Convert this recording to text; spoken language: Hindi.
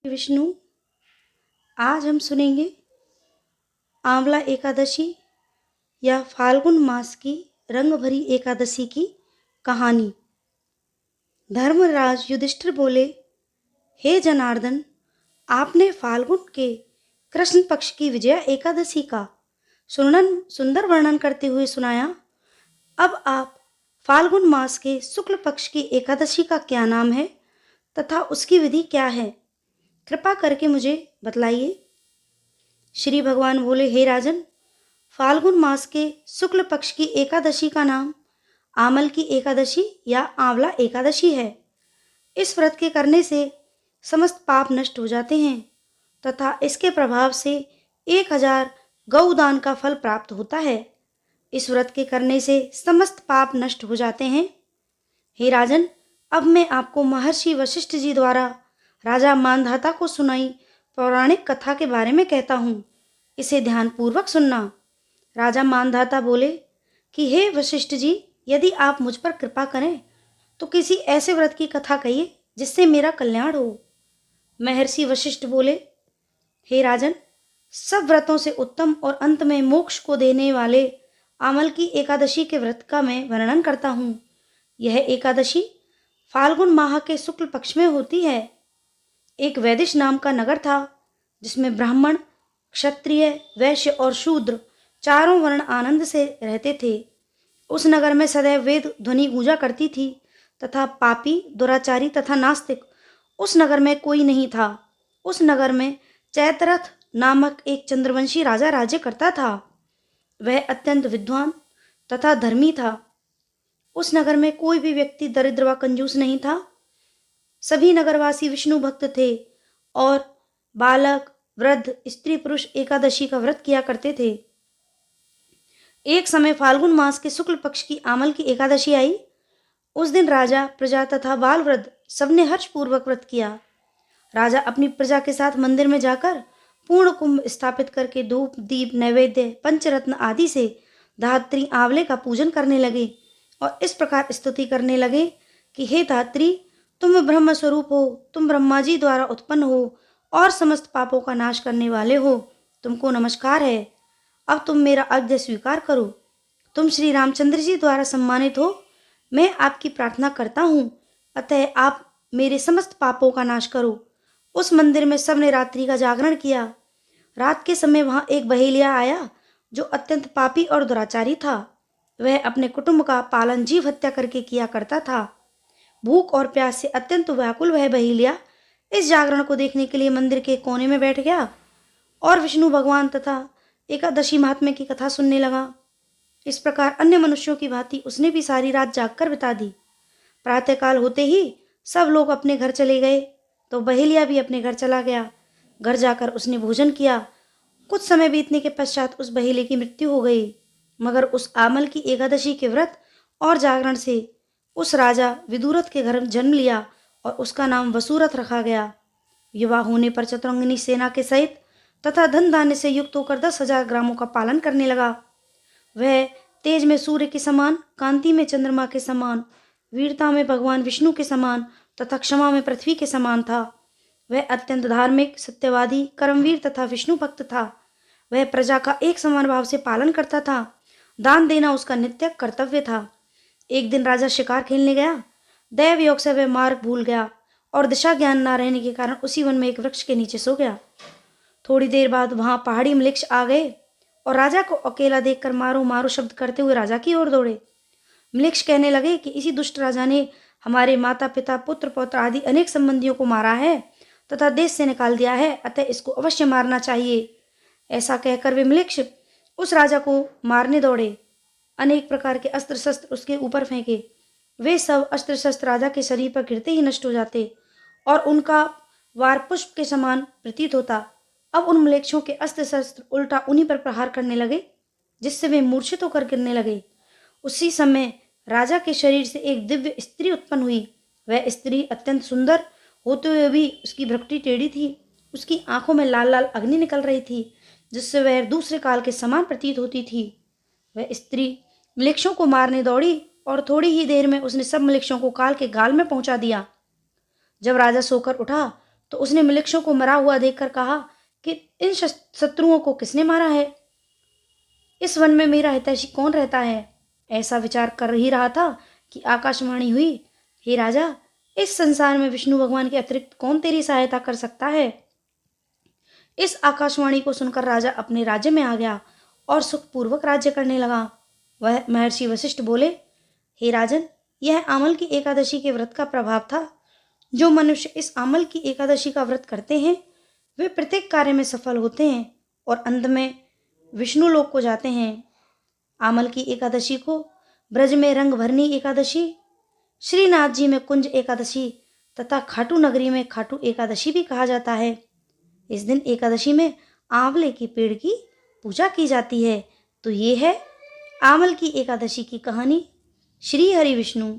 विष्णु, आज हम सुनेंगे आंवला एकादशी या फाल्गुन मास की रंग भरी एकादशी की कहानी। धर्मराज युधिष्ठिर बोले, हे जनार्दन, आपने फाल्गुन के कृष्ण पक्ष की विजया एकादशी का सुंदर वर्णन करते हुए सुनाया। अब आप फाल्गुन मास के शुक्ल पक्ष की एकादशी का क्या नाम है तथा उसकी विधि क्या है, कृपा करके मुझे बतलाइए। श्री भगवान बोले, हे राजन, फाल्गुन मास के शुक्ल पक्ष की एकादशी का नाम आमल की एकादशी या आंवला एकादशी है। इस व्रत के करने से समस्त पाप नष्ट हो जाते हैं तथा इसके प्रभाव से 1000 गौदान का फल प्राप्त होता है। इस व्रत के करने से समस्त पाप नष्ट हो जाते हैं। हे राजन, अब मैं आपको महर्षि वशिष्ठ जी द्वारा राजा मानधाता को सुनाई पौराणिक कथा के बारे में कहता हूँ। इसे ध्यानपूर्वक सुनना। राजा मानधाता बोले कि हे वशिष्ठ जी, यदि आप मुझ पर कृपा करें तो किसी ऐसे व्रत की कथा कहिए जिससे मेरा कल्याण हो। महर्षि वशिष्ठ बोले, हे राजन, सब व्रतों से उत्तम और अंत में मोक्ष को देने वाले आमल की एकादशी के व्रत का मैं वर्णन करता हूँ। यह एकादशी फाल्गुन माह के शुक्ल पक्ष में होती है। एक वैदिश नाम का नगर था जिसमें ब्राह्मण, क्षत्रिय, वैश्य और शूद्र चारों वर्ण आनंद से रहते थे। उस नगर में सदैव वेद ध्वनि गूंजा करती थी तथा पापी, दुराचारी तथा नास्तिक उस नगर में कोई नहीं था। उस नगर में चैत्ररथ नामक एक चंद्रवंशी राजा राज्य करता था। वह अत्यंत विद्वान तथा धर्मी था। उस नगर में कोई भी व्यक्ति दरिद्र व कंजूस नहीं था। सभी नगरवासी विष्णु भक्त थे और बालक, वृद्ध, स्त्री, पुरुष एकादशी का व्रत किया करते थे। एक समय फाल्गुन मास के शुक्ल पक्ष की आमल की एकादशी आई। उस दिन राजा, प्रजा तथा बाल वृद्ध सबने हर्षपूर्वक व्रत किया। राजा अपनी प्रजा के साथ मंदिर में जाकर पूर्ण कुंभ स्थापित करके धूप, दीप, नैवेद्य, पंचरत्न आदि से धात्री आंवले का पूजन करने लगे और इस प्रकार स्तुति करने लगे कि हे धात्री, तुम ब्रह्म स्वरूप हो, तुम ब्रह्मा जी द्वारा उत्पन्न हो और समस्त पापों का नाश करने वाले हो। तुमको नमस्कार है। अब तुम मेरा आज्ञा स्वीकार करो। तुम श्री रामचंद्र जी द्वारा सम्मानित हो। मैं आपकी प्रार्थना करता हूँ, अतः आप मेरे समस्त पापों का नाश करो। उस मंदिर में सबने रात्रि का जागरण किया। रात के समय वहां एक बहेलिया आया जो अत्यंत पापी और दुराचारी था। वह अपने कुटुंब का पालन जीव हत्या करके किया करता था। भूख और प्यास से अत्यंत व्याकुल वह बहेलिया इस जागरण को देखने के लिए मंदिर के कोने में बैठ गया और विष्णु भगवान तथा एकादशी महात्म्य की कथा सुनने लगा। इस प्रकार अन्य मनुष्यों की भांति उसने भी सारी रात जागकर बिता दी। प्रातःकाल होते ही सब लोग अपने घर चले गए तो बहेलिया भी अपने घर चला गया। घर जाकर उसने भोजन किया। कुछ समय बीतने के पश्चात उस बहेलिये की मृत्यु हो गई। मगर उस आमल की एकादशी के व्रत और जागरण से उस राजा विदुरथ के घर जन्म लिया और उसका नाम वसुरथ रखा गया। युवा होने पर चतुरंगिनी सेना के सहित तथा धन धान्य से युक्त होकर 10,000 ग्रामों का पालन करने लगा। वह तेज में सूर्य के समान, कांति में चंद्रमा के समान, वीरता में भगवान विष्णु के समान तथा क्षमा में पृथ्वी के समान था। वह अत्यंत धार्मिक, सत्यवादी, कर्मवीर तथा विष्णु भक्त था। वह प्रजा का एक समान भाव से पालन करता था। दान देना उसका नित्य कर्तव्य था। एक दिन राजा शिकार खेलने गया। दैव योग से वह मार्ग भूल गया और दिशा ज्ञान न रहने के कारण उसी वन में एक वृक्ष के नीचे सो गया। थोड़ी देर बाद वहां पहाड़ी मृक्ष आ गए और राजा को अकेला देखकर मारो मारो शब्द करते हुए राजा की ओर दौड़े। मृक्ष कहने लगे कि इसी दुष्ट राजा ने हमारे माता पिता, पुत्र पौत्र आदि अनेक संबंधियों को मारा है तथा देश से निकाल दिया है, अतः इसको अवश्य मारना चाहिए। ऐसा कहकर वे मृक्ष उस राजा को मारने दौड़े। अनेक प्रकार के अस्त्र शस्त्र उसके ऊपर फेंके। वे सब अस्त्र शस्त्र राजा के शरीर पर गिरते ही नष्ट हो जाते और उनका वार पुष्प के समान प्रतीत होता। अब उन मलेच्छों के अस्त्र शस्त्र उल्टा उन्हीं पर प्रहार करने लगे, जिससे वे मूर्छित होकर गिरने लगे। उसी समय राजा के शरीर से एक दिव्य स्त्री उत्पन्न हुई। वह स्त्री अत्यंत सुंदर होते हुए भी उसकी भ्रुकुटी टेढ़ी थी। उसकी आंखों में लाल लाल अग्नि निकल रही थी, जिससे वह दूसरे काल के समान प्रतीत होती थी। वह स्त्री मलेच्छों को मारने दौड़ी और थोड़ी ही देर में उसने सब मलेच्छों को काल के गाल में पहुंचा दिया। जब राजा सोकर उठा तो उसने मृक्षों को मरा हुआ देखकर कहा कि इन शत्रुओं को किसने मारा है? इस वन में मेरा हितैषी कौन रहता है? ऐसा विचार कर ही रहा था कि आकाशवाणी हुई, हे राजा, इस संसार में विष्णु भगवान के अतिरिक्त कौन तेरी सहायता कर सकता है? इस आकाशवाणी को सुनकर राजा अपने राज्य में आ गया और सुखपूर्वक राज्य करने लगा। वह महर्षि वशिष्ठ बोले, हे राजन, यह आमल की एकादशी के व्रत का प्रभाव था। जो मनुष्य इस आमल की एकादशी का व्रत करते हैं वे प्रत्येक कार्य में सफल होते हैं और अंत में विष्णु लोक को जाते हैं। आमल की एकादशी को ब्रज में रंग भरनी एकादशी, श्रीनाथ जी में कुंज एकादशी तथा खाटू नगरी में खाटू एकादशी भी कहा जाता है। इस दिन एकादशी में आंवले के पेड़ की पूजा की जाती है। तो ये है आमल की एकादशी की कहानी। श्री हरि विष्णु।